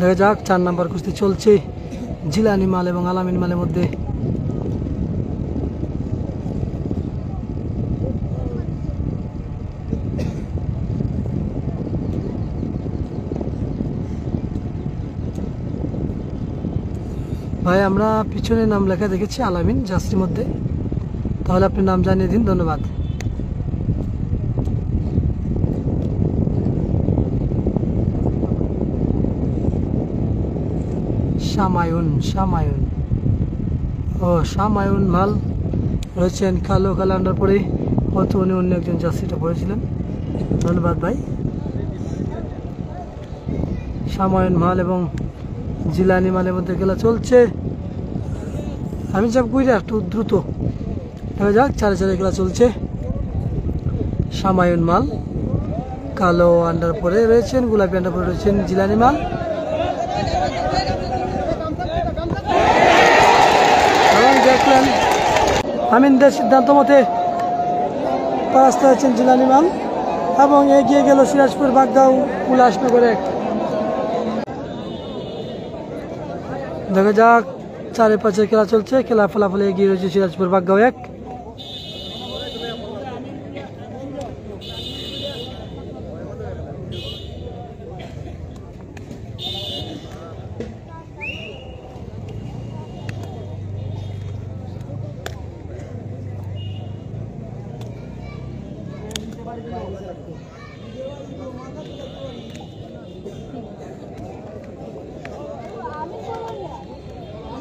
দেখা যাক 4 নম্বর কুস্তি চলছে জিলানি মাল এবং আলামিন মালের মধ্যে। ভাই আমরা পিছনে নাম লেখা দেখেছি আলামিন জার্সির মধ্যে, তাহলে আপনি নাম জানিয়ে দিন, ধন্যবাদ। শামায়ুন ও শামায়ুন মাল রয়েছেন কালো আন্ডার পরে, হয়তো উনি অন্য একজন জার্সিটা পড়েছিলেন, ধন্যবাদ ভাই। শামায়ুন মাল এবং জিলানি মালের মধ্যে খেলা চলছে। আমি যাব কইরা একটু দ্রুত দেখা যাক, 4-4 খেলা চলছে। শামায়ুন মাল কালো আন্ডার পরে রয়েছেন, গোলাপি আন্ডার পরে রয়েছেন জিলানি মাল। দেখলেন আমিনদের সিদ্ধান্ত মতে পরাস্ত হয়েছেন জিলানি মাল এবং এগিয়ে গেল সিরাজপুর বাগগাঁও উল্লাসনগরে। দেখা যাক 4-5 খেলা চলছে, খেলা ফলাফলে এগিয়ে রয়েছে সিরাজপুর বাগগাঁও 1।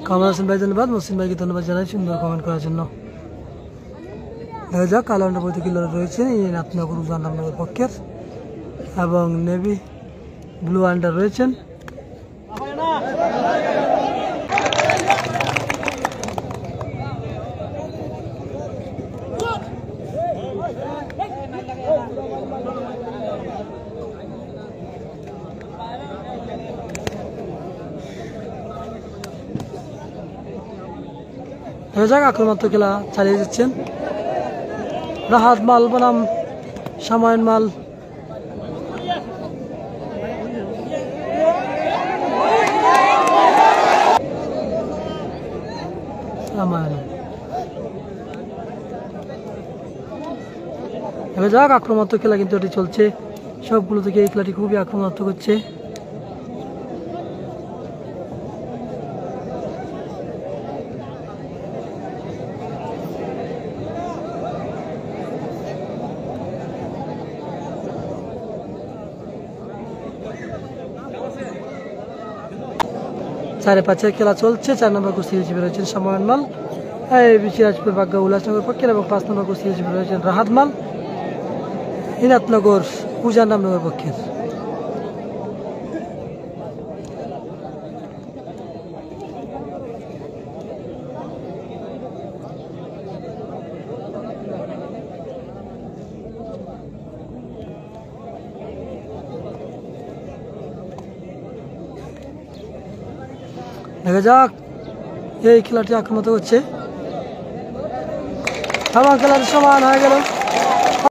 কামাল হাসান ভাই ধন্যবাদ, মুসলিম ভাইকে ধন্যবাদ জানাই সুন্দর কমেন্ট করার জন্য। দেখা যাক কালো আন্ডার প্রতিকিল রয়েছেন নাথনগর উজাননগর পক্ষের এবং নেভি ব্লু আন্ডার রয়েছেন। আক্রমণাত্মক খেলা চালিয়ে যাচ্ছেন রাহাত মাল বনাম শামায়ুন মাল। আক্রমণাত্মক খেলা কিন্তু এটি চলছে, সবগুলো থেকে এই খেলাটি খুবই আক্রমণাত্মক হচ্ছে। চারে পাঁচের খেলা চলছে। 4 নম্বর কুস্তি হিসেবে রয়েছেন শামায়ুন মাল সিরাজপুর বাগগাঁও উল্লাসনগর পক্ষের এবং 5 নম্বর কুস্তি হিসেবে রয়েছেন রাহাত মাল নাথনগর উজাননগর পক্ষের। দেখা যাক এই খেলাটি আক্রমণ হচ্ছে এবং খেলাটি সমান হয়ে গেল।